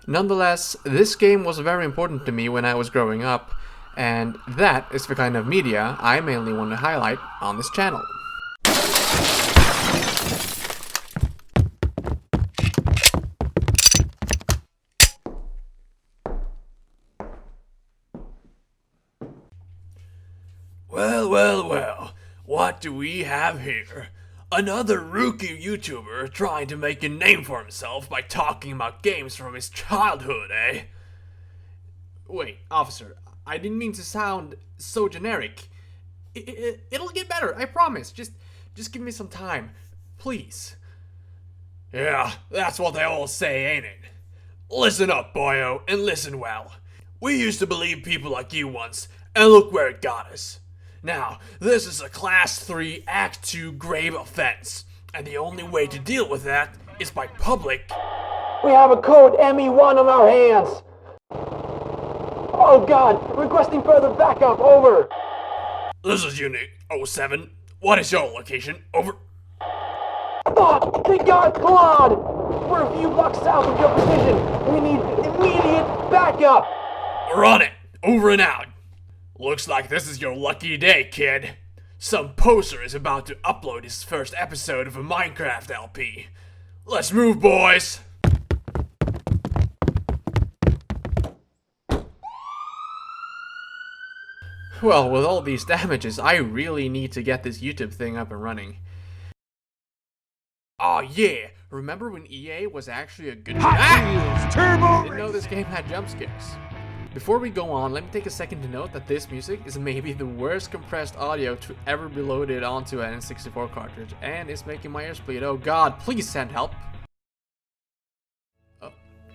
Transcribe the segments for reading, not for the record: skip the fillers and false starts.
Nonetheless, this game was very important to me when I was growing up, and that is the kind of media I mainly want to highlight on this channel. Well, what do we have here? Another rookie YouTuber trying to make a name for himself by talking about games from his childhood, eh? Wait, officer, I didn't mean to sound so generic. It'll get better, I promise. Just give me some time, please. Yeah, that's what they all say, ain't it? Listen up, boyo, and listen well. We used to believe people like you once, and look where it got us. Now, this is a Class 3 Act 2 grave offense, and the only way to deal with that is by public... We have a code ME1 on our hands! Oh god, requesting further backup, over! This is Unit 07. What is your location? Over. Fuck! They got Claude! We're a few blocks south of your position! We need immediate backup! We're on it! Over and out! Looks like this is your lucky day, kid. Some poser is about to upload his first episode of a Minecraft LP. Let's move, boys! Well, with all these damages, I really need to get this YouTube thing up and running. Aw, yeah! Remember when EA was actually a good... Didn't know this game had jump scares. Before we go on, let me take a second to note that this music is maybe the worst compressed audio to ever be loaded onto an N64 cartridge, and it's making my ears bleed. Oh god, please send help!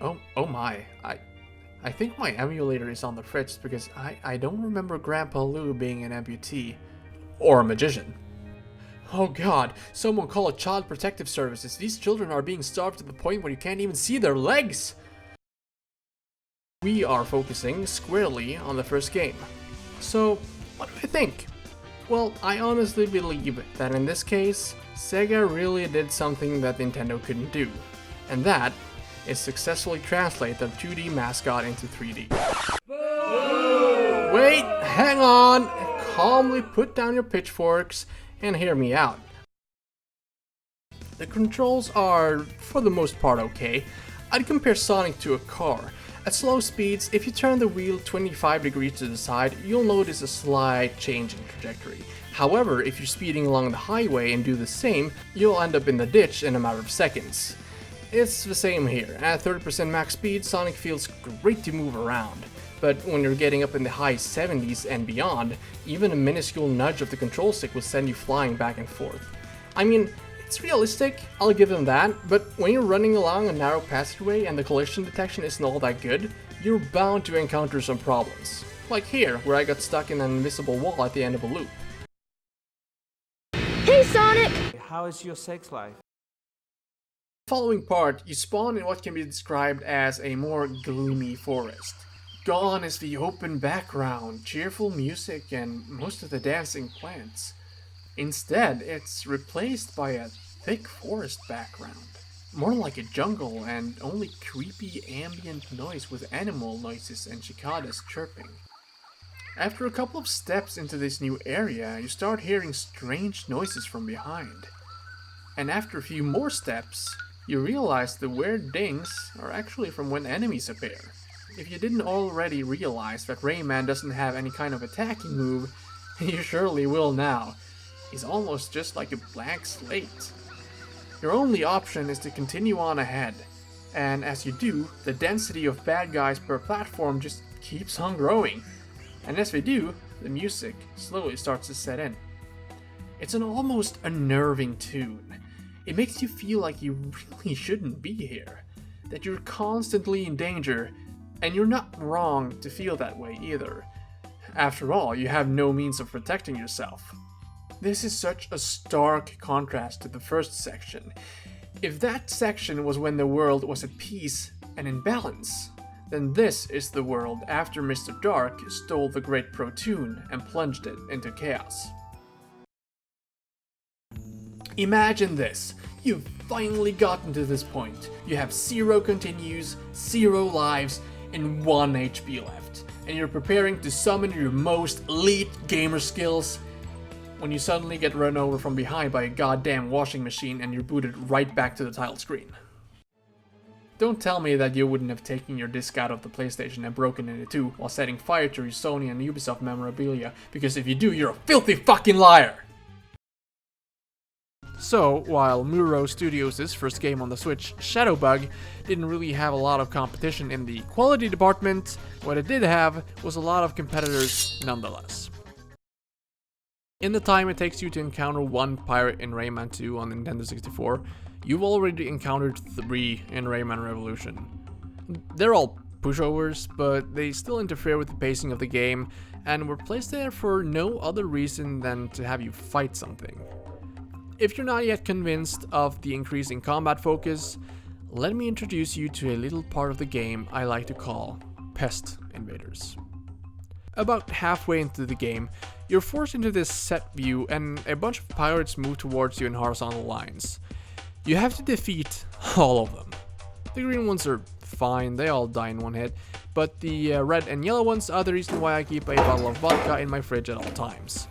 Oh my, I think my emulator is on the fritz because I don't remember Grandpa Lou being an amputee. Or a magician. Oh god, someone call a Child Protective Services. These children are being starved to the point where you can't even see their legs! We are focusing squarely on the first game. So, what do I think? Well, I honestly believe that in this case, Sega really did something that Nintendo couldn't do. And that is successfully translate their 2D mascot into 3D. Wait, hang on! Calmly put down your pitchforks and hear me out. The controls are, for the most part, okay. I'd compare Sonic to a car. At slow speeds, if you turn the wheel 25 degrees to the side, you'll notice a slight change in trajectory. However, if you're speeding along the highway and do the same, you'll end up in the ditch in a matter of seconds. It's the same here. At 30% max speed, Sonic feels great to move around. But when you're getting up in the high 70s and beyond, even a minuscule nudge of the control stick will send you flying back and forth. I mean, it's realistic, I'll give them that, but when you're running along a narrow passageway and the collision detection isn't all that good, you're bound to encounter some problems. Like here, where I got stuck in an invisible wall at the end of a loop. Hey Sonic! How is your sex life? Following part, you spawn in what can be described as a more gloomy forest. Gone is the open background, cheerful music, and most of the dancing plants. Instead, it's replaced by a thick forest background. More like a jungle and only creepy ambient noise with animal noises and cicadas chirping. After a couple of steps into this new area, you start hearing strange noises from behind. And after a few more steps, you realize the weird dings are actually from when enemies appear. If you didn't already realize that Rayman doesn't have any kind of attacking move, you surely will now. He's almost just like a blank slate. Your only option is to continue on ahead, and as you do, the density of bad guys per platform just keeps on growing. And as they do, the music slowly starts to set in. It's an almost unnerving tune. It makes you feel like you really shouldn't be here, that you're constantly in danger, and you're not wrong to feel that way either. After all, you have no means of protecting yourself. This is such a stark contrast to the first section. If that section was when the world was at peace and in balance, then this is the world after Mr. Dark stole the Great Protoon and plunged it into chaos. Imagine this. You've finally gotten to this point. You have 0 continues, 0 lives, and 1 HP left. And you're preparing to summon your most elite gamer skills when you suddenly get run over from behind by a goddamn washing machine and you're booted right back to the title screen. Don't tell me that you wouldn't have taken your disc out of the PlayStation and broken it in two while setting fire to your Sony and Ubisoft memorabilia, because if you do, you're a filthy fucking liar! So, while Muro Studios' first game on the Switch, Shadowbug, didn't really have a lot of competition in the quality department, what it did have was a lot of competitors nonetheless. In the time it takes you to encounter one pirate in Rayman 2 on Nintendo 64, you've already encountered 3 in Rayman Revolution. They're all pushovers, but they still interfere with the pacing of the game, and were placed there for no other reason than to have you fight something. If you're not yet convinced of the increasing combat focus, let me introduce you to a little part of the game I like to call Pest Invaders. About halfway into the game, you're forced into this set view and a bunch of pirates move towards you in horizontal lines. You have to defeat all of them. The green ones are fine, they all die in one hit, but the red and yellow ones are the reason why I keep a bottle of vodka in my fridge at all times.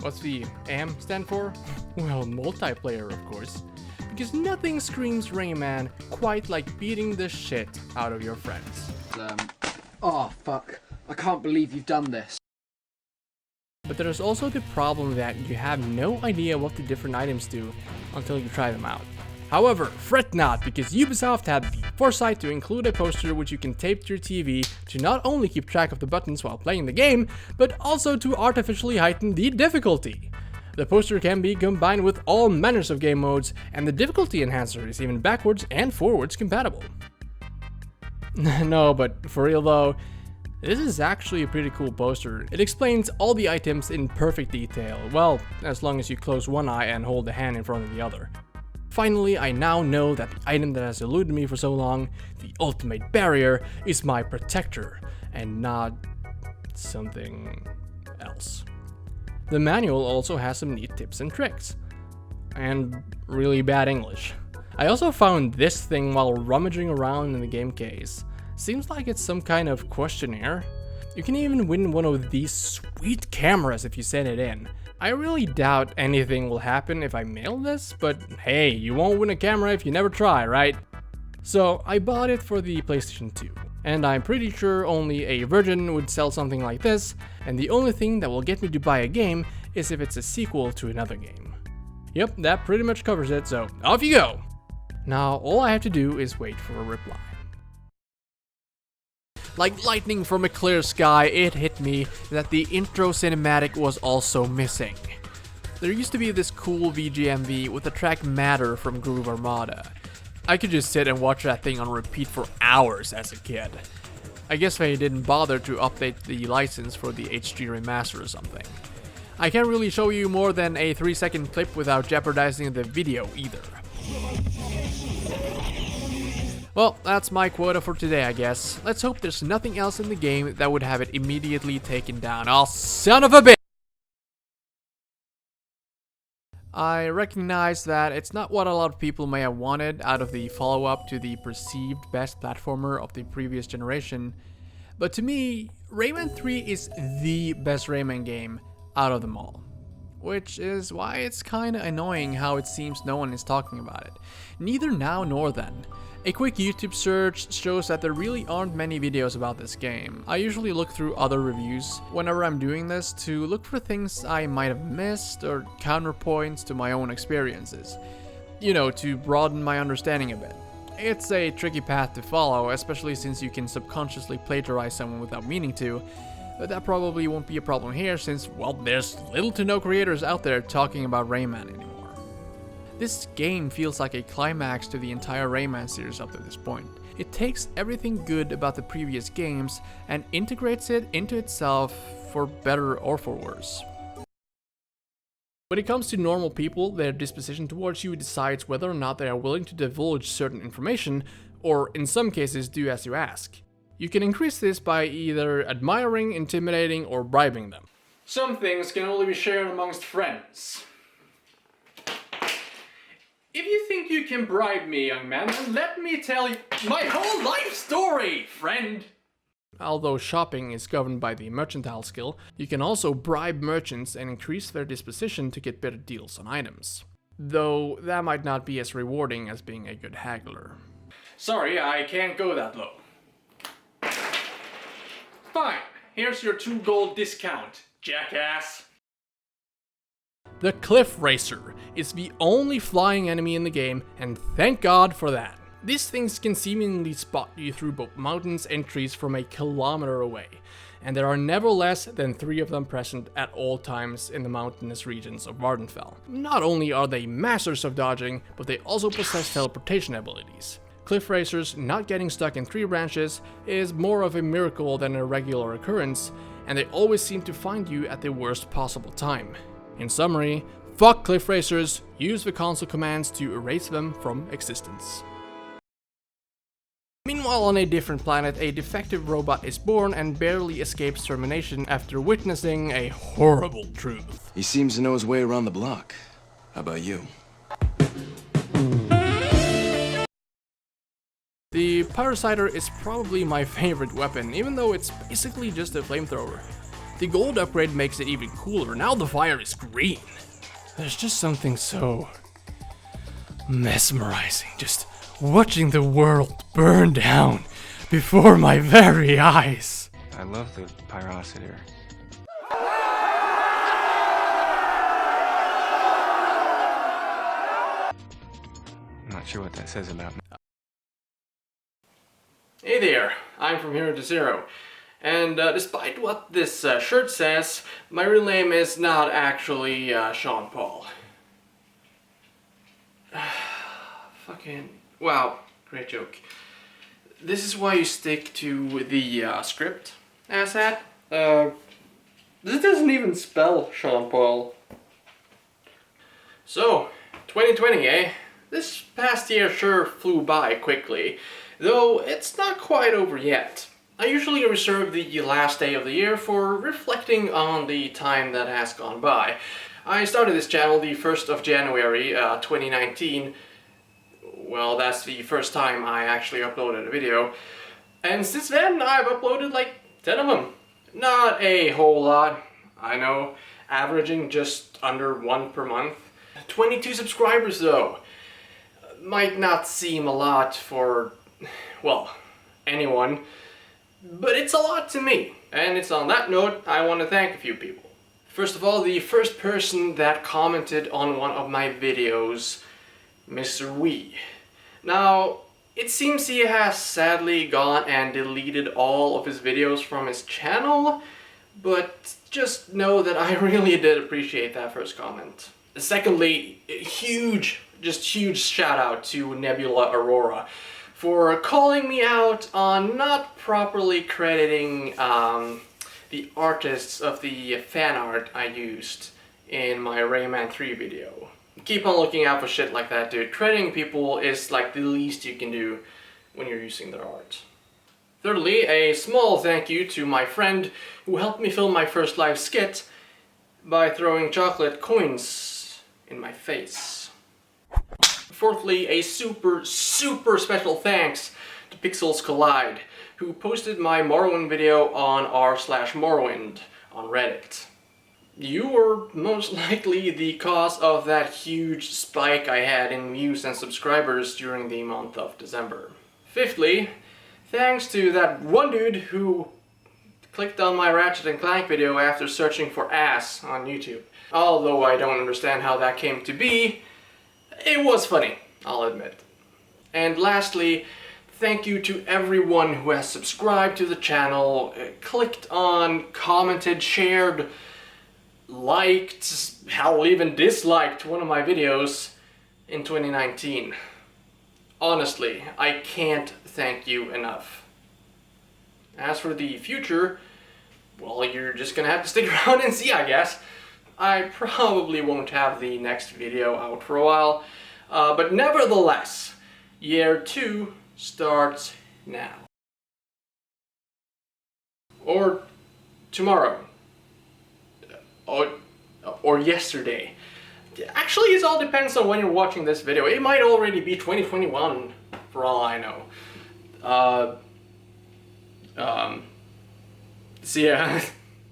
What's the AM stand for? Well, multiplayer, of course. Because nothing screams Rayman quite like beating the shit out of your friends. Oh fuck, I can't believe you've done this. But there's also the problem that you have no idea what the different items do until you try them out. However, fret not, because Ubisoft had the foresight to include a poster which you can tape to your TV to not only keep track of the buttons while playing the game, but also to artificially heighten the difficulty. The poster can be combined with all manners of game modes, and the difficulty enhancer is even backwards and forwards compatible. No, but for real though, this is actually a pretty cool poster. It explains all the items in perfect detail, well, as long as you close one eye and hold the hand in front of the other. Finally, I now know that the item that has eluded me for so long, the ultimate barrier, is my protector, and not something else. The manual also has some neat tips and tricks. And really bad English. I also found this thing while rummaging around in the game case. Seems like it's some kind of questionnaire. You can even win one of these sweet cameras if you send it in. I really doubt anything will happen if I mail this, but hey, you won't win a camera if you never try, right? So I bought it for the PlayStation 2, and I'm pretty sure only a virgin would sell something like this, and the only thing that will get me to buy a game is if it's a sequel to another game. Yep, that pretty much covers it, so off you go! Now all I have to do is wait for a reply. Like lightning from a clear sky, it hit me that the intro cinematic was also missing. There used to be this cool VGMV with the track Matter from Groove Armada. I could just sit and watch that thing on repeat for hours as a kid. I guess they didn't bother to update the license for the HD remaster or something. I can't really show you more than a 3-second clip without jeopardizing the video either. Well, that's my quota for today, I guess. Let's hope there's nothing else in the game that would have it immediately taken down. Oh, son of a bitch! I recognize that it's not what a lot of people may have wanted out of the follow-up to the perceived best platformer of the previous generation, but to me, Rayman 3 is the best Rayman game out of them all. Which is why it's kinda annoying how it seems no one is talking about it. Neither now nor then. A quick YouTube search shows that there really aren't many videos about this game. I usually look through other reviews whenever I'm doing this to look for things I might have missed or counterpoints to my own experiences. You know, to broaden my understanding a bit. It's a tricky path to follow, especially since you can subconsciously plagiarize someone without meaning to, but that probably won't be a problem here since, well, there's little to no creators out there talking about Rayman anymore. This game feels like a climax to the entire Rayman series up to this point. It takes everything good about the previous games and integrates it into itself for better or for worse. When it comes to normal people, their disposition towards you decides whether or not they are willing to divulge certain information, or in some cases do as you ask. You can increase this by either admiring, intimidating, or bribing them. Some things can only be shared amongst friends. If you think you can bribe me, young man, then let me tell you my whole life story, friend! Although shopping is governed by the mercantile skill, you can also bribe merchants and increase their disposition to get better deals on items. Though that might not be as rewarding as being a good haggler. Sorry, I can't go that low. Fine, here's your 2 gold discount, jackass. The Cliff Racer is the only flying enemy in the game, and thank God for that. These things can seemingly spot you through both mountains and trees from a kilometer away, and there are never less than 3 of them present at all times in the mountainous regions of Vardenfell. Not only are they masters of dodging, but they also possess teleportation abilities. Cliff Racers not getting stuck in tree branches is more of a miracle than a regular occurrence, and they always seem to find you at the worst possible time. In summary, fuck Cliff Racers, use the console commands to erase them from existence. Meanwhile, on a different planet, a defective robot is born and barely escapes termination after witnessing a horrible truth. He seems to know his way around the block. How about you? The Pyrocider is probably my favorite weapon, even though it's basically just a flamethrower. The gold upgrade makes it even cooler, now the fire is green. There's just something so mesmerizing, just watching the world burn down before my very eyes. I love the Pyrocider. I'm not sure what that says about me. Hey there, I'm FromHerotoZero. And despite what this shirt says, my real name is not actually Sean Paul. Fucking... wow, great joke. This is why you stick to the script, asshat. This doesn't even spell Sean Paul. So, 2020, eh? This past year sure flew by quickly, though it's not quite over yet. I usually reserve the last day of the year for reflecting on the time that has gone by. I started this channel the 1st of January 2019. Well, that's the first time I actually uploaded a video. And since then, I've uploaded like 10 of them. Not a whole lot, I know, averaging just under 1 per month. 22 subscribers though. Might not seem a lot for, well, anyone. But it's a lot to me, and it's on that note I want to thank a few people. First of all, the first person that commented on one of my videos, Mr. Wee. Now, it seems he has sadly gone and deleted all of his videos from his channel, but just know that I really did appreciate that first comment. Secondly, huge shout out to Nebula Aurora for calling me out on not properly crediting the artists of the fan art I used in my Rayman 3 video. Keep on looking out for shit like that, dude. Crediting people is like the least you can do when you're using their art. Thirdly, a small thank you to my friend who helped me film my first live skit by throwing chocolate coins in my face. Fourthly, a super special thanks to Pixels Collide, who posted my Morrowind video on r/Morrowind on Reddit. You were most likely the cause of that huge spike I had in views and subscribers during the month of December. Fifthly, thanks to that one dude who clicked on my Ratchet and Clank video after searching for ass on YouTube. Although I don't understand how that came to be, it was funny, I'll admit. And lastly, thank you to everyone who has subscribed to the channel, clicked on, commented, shared, liked, hell, even disliked one of my videos in 2019. Honestly, I can't thank you enough. As for the future, well, you're just gonna have to stick around and see, I guess. I probably won't have the next video out for a while, but nevertheless, year 2 starts now. or tomorrow, or yesterday. Actually, it all depends on when you're watching this video. It might already be 2021, for all I know. So yeah.